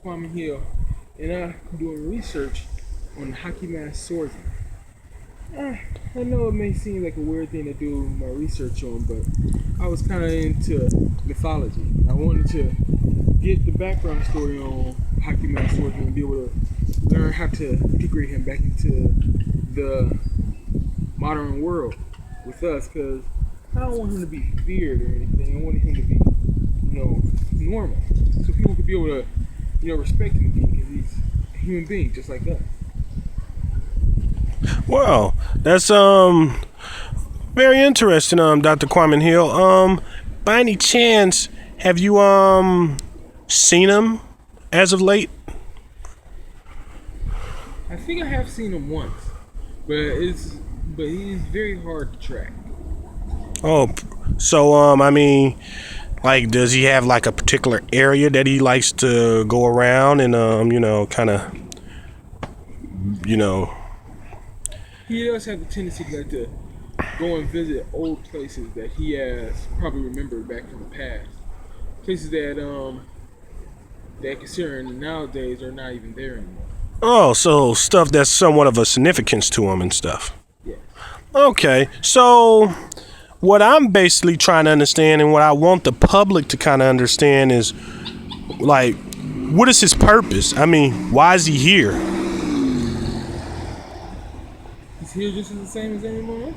Kwaman Hill, and I'm doing research on H.M.S. swordsman. I know it may seem like a weird thing to do my research on, but I was kind of into mythology. I wanted to get the background story on H.M.S. swordsman and be able to learn how to integrate him back into the modern world with us, because I don't want him to be feared or anything. I want him to be, normal, so people could be able to, respect him because he's a human being just like us. Wow, that's very interesting, Dr. Kwaman Hill. By any chance, have you seen him as of late? I think I have seen him once, but he's very hard to track. Oh, so like, does he have like a particular area that he likes to go around and kind of, He does have the tendency to go and visit old places that he has probably remembered back from the past, places that considering nowadays are not even there anymore. Oh, so stuff that's somewhat of a significance to him and stuff. Yeah. Okay, so what I'm basically trying to understand and what I want the public to kind of understand is, like, what is his purpose? I mean, why is he here? He's here just as the same as anyone else.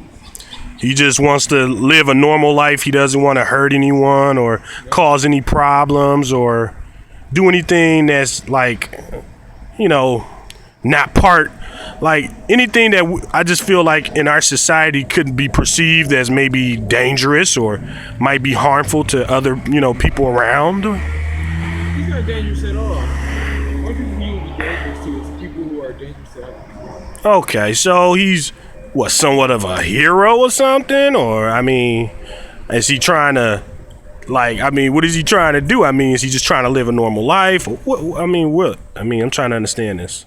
He just wants to live a normal life. He doesn't want to hurt anyone or cause any problems or do anything that's like, not part, like anything that I just feel like in our society could be perceived as maybe dangerous or might be harmful to other, people around. He's not dangerous at all. Only people he would be dangerous to is people who are dangerous to other people. Okay, so he's what, somewhat of a hero or something? Or, is he trying to, what is he trying to do? Is he just trying to live a normal life? What? I'm trying to understand this.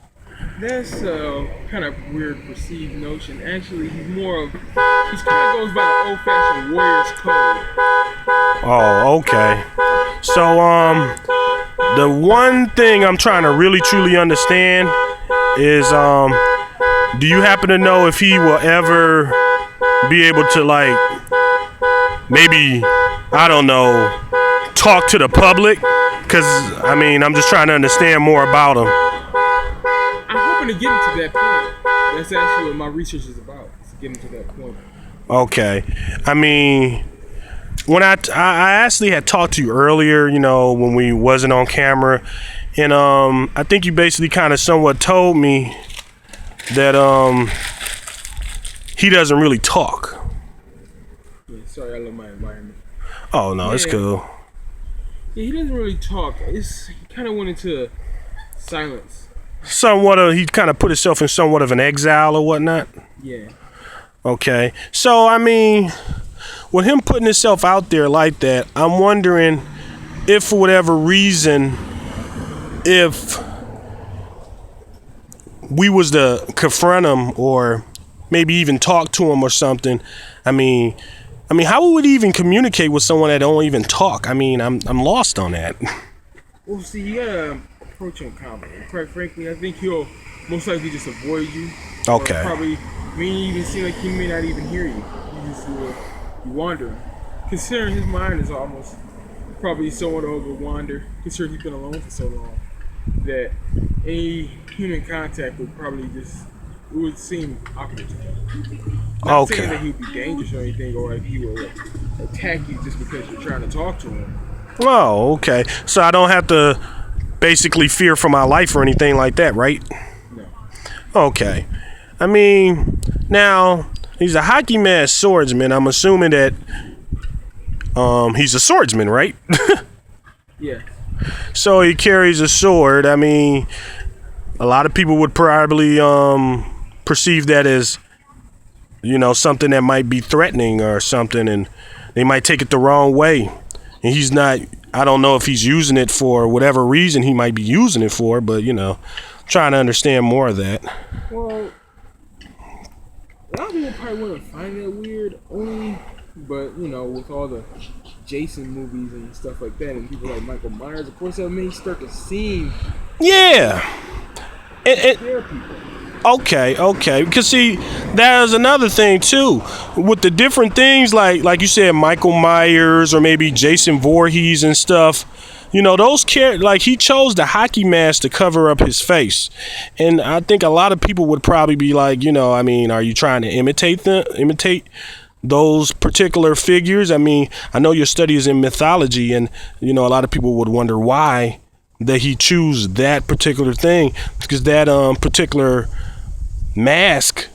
That's a kind of weird perceived notion. Actually, he kind of goes by the old-fashioned warrior's code. Oh, okay. So, the one thing I'm trying to really truly understand is, do you happen to know if he will ever be able to, maybe, I don't know, talk to the public? Because, I'm just trying to understand more about him. I'm hoping to get him to that point. That's actually what my research is about, is to get him to that point. Okay. When I actually had talked to you earlier, when we wasn't on camera, and I think you basically kind of somewhat told me that he doesn't really talk. Yeah, sorry, I love my environment. Oh no, it's cool. Yeah, he doesn't really talk. He kind of went into silence. He kind of put himself in somewhat of an exile or whatnot. Yeah. Okay, so with him putting himself out there like that, I'm wondering if for whatever reason, if we was to confront him or maybe even talk to him or something, how would we even communicate with someone that don't even talk? I'm lost on that. Well, see, you gotta approach him calmly. Quite frankly, I think he'll most likely just avoid you. Okay. Or probably even seem like he may not even hear you. You just you wander. Considering his mind is almost probably somewhat of a wander, considering he's been alone for so long, that any human contact would probably it would seem awkward to him. Not saying that he'd be dangerous or anything, or like he would attack you just because you're trying to talk to him. Oh, okay. So I don't have to basically fear for my life or anything like that, right? No. Okay. Now, he's a H.M.S. swordsman. I'm assuming that he's a swordsman, right? Yeah. So he carries a sword. A lot of people would probably perceive that as, something that might be threatening or something, and they might take it the wrong way. And he's not, I don't know if he's using it for whatever reason he might be using it for, but, trying to understand more of that. Well, a lot of people probably wouldn't find that weird, but, with all the Jason movies and stuff like that, and people like Michael Myers, of course, that may start to seem Yeah. And, Scare people. okay. Because see, there's another thing too with the different things like you said, Michael Myers or maybe Jason Voorhees and stuff. You know, those like he chose the hockey mask to cover up his face, and I think a lot of people would probably be like, you know, I mean, are you trying to imitate those particular figures? I mean, I know your study is in mythology, and you know, a lot of people would wonder why that he choose that particular thing, because that particular mask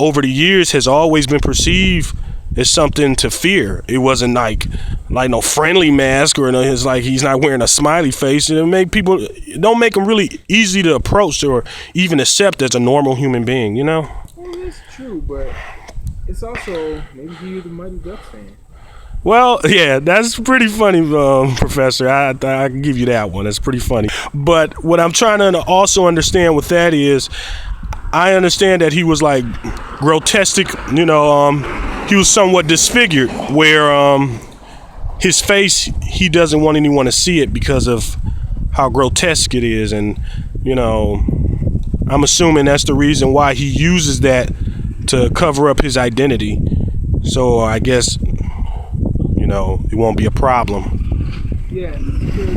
over the years has always been perceived as something to fear. It wasn't like no friendly mask, or it's like he's not wearing a smiley face. It don't make him really easy to approach or even accept as a normal human being, you know? Well, that's true, but it's also maybe he was a Mighty Ducks fan. Well, yeah, that's pretty funny, Professor. I can give you that one. That's pretty funny. But what I'm trying to also understand with that is, I understand that he was like grotesque, you know, he was somewhat disfigured, where his face, he doesn't want anyone to see it because of how grotesque it is. And, you know, I'm assuming that's the reason why he uses that to cover up his identity. So I guess, you know, it won't be a problem. Yeah, because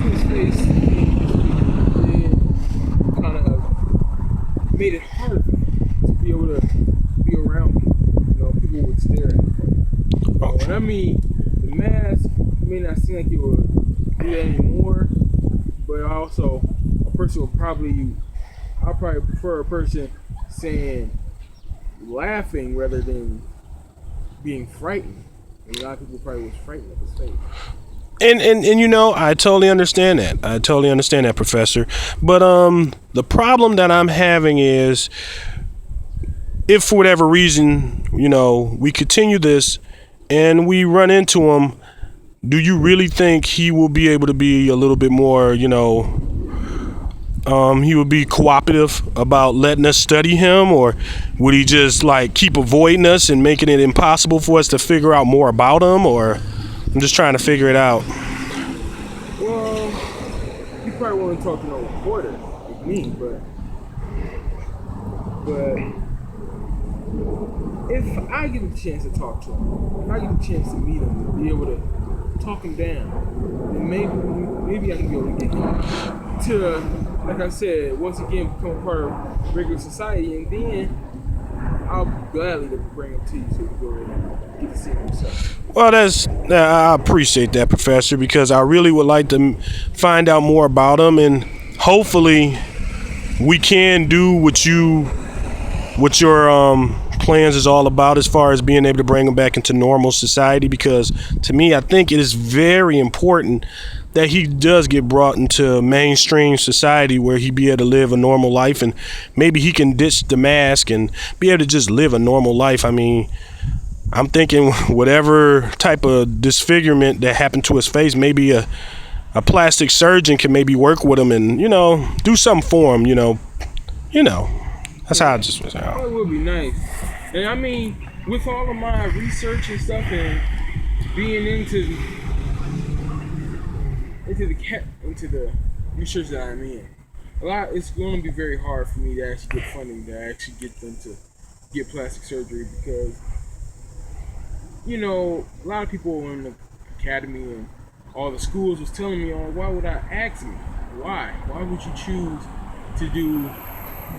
his face kind of made it hard for him to be able to be around me. You know, people would stare at him. You know, and I mean, the mask may not seem like it would do that anymore, but also a person would I'll probably prefer a person saying laughing rather than being frightened. And a lot of people probably was frightened of his face. And you know, I totally understand that, Professor. But the problem that I'm having is, if for whatever reason, you know, we continue this and we run into him, do you really think he will be able to be a little bit more, you know, he would be cooperative about letting us study him, or would he just like keep avoiding us and making it impossible for us to figure out more about him? Or I'm just trying to figure it out. Well, you probably won't talk to no reporter like me, but if I get a chance to talk to him, if I get a chance to meet him and be able to talk him down, then maybe I can be able to get him to, like I said, once again become a part of regular society, and then I'll gladly bring him to you so you can go and get to see him himself. Well, I appreciate that, Professor, because I really would like to find out more about him, and hopefully we can do what your plans is all about, as far as being able to bring him back into normal society. Because to me, I think it is very important that he does get brought into mainstream society, where he be able to live a normal life, and maybe he can ditch the mask and be able to just live a normal life. I mean, I'm thinking whatever type of disfigurement that happened to his face, maybe a plastic surgeon can maybe work with him and, you know, do something for him, you know. That's how I just was out. That would be nice. And I mean, with all of my research and stuff, and being into the research that I'm in, it's going to be very hard for me to actually get funding to actually get them to get plastic surgery, because, you know, a lot of people in the academy and all the schools was telling me, why would I ask me? Why would you choose to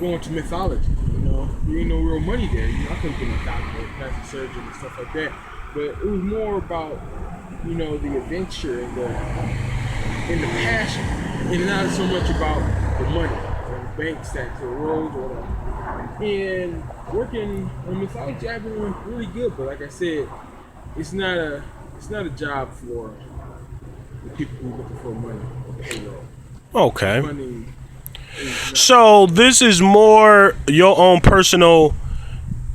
go into mythology? You know, there ain't no real money there. You know, I couldn't get a doctor, plastic surgeon, and stuff like that. But it was more about, you know, the adventure and the passion, and not so much about the money or the bank stacks or roads or whatever. And working on mythology, I've been doing really good. But like I said, it's not a job for the people who are looking for money. Okay. Money. So this is more your own personal.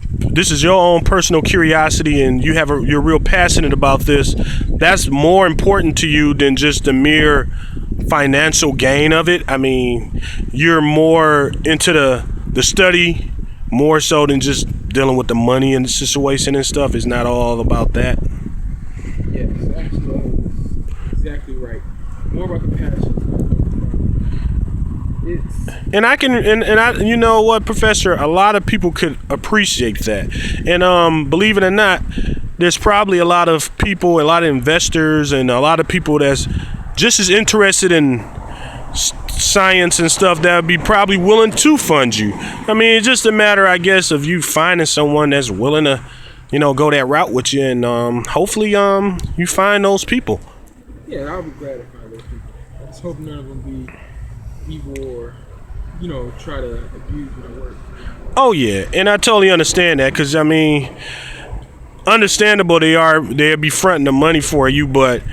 This is your own personal curiosity, and you're real passionate about this. That's more important to you than just the mere financial gain of it. I mean, you're more into the study more so than just dealing with the money and the situation and stuff. It's not all about that. Yes, actually, exactly right. More about the passion. it's And I can, and I, you know what, Professor, a lot of people could appreciate that. And believe it or not, there's probably a lot of people, a lot of investors, and a lot of people that's just as interested in science and stuff that would be probably willing to fund you. I mean, it's just a matter, I guess, of you finding someone that's willing to, go that route with you, and hopefully, you find those people. yeah, I'll be glad to find those people. I just hope none of them be evil or try to abuse my work. Oh yeah, and I totally understand that, because I mean, understandable they'll be fronting the money for you, but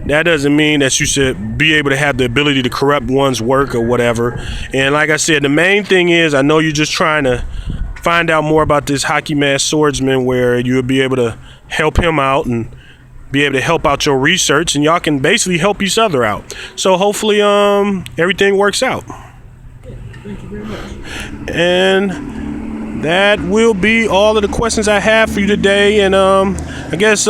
that doesn't mean that you should be able to have the ability to corrupt one's work or whatever. And like I said, the main thing is, I know you're just trying to find out more about this hockey mask swordsman, where you'll be able to help him out and be able to help out your research, and y'all can basically help each other out. So hopefully everything works out. Thank you very much. And that will be all of the questions I have for you today. And I guess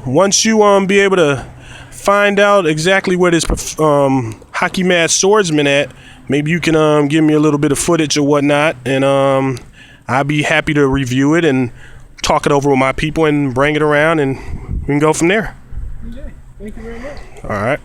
once you be able to find out exactly where this hockey mask swordsman at, maybe you can give me a little bit of footage or whatnot, and I'll be happy to review it and talk it over with my people and bring it around, and we can go from there. Okay. Thank you very much. All right.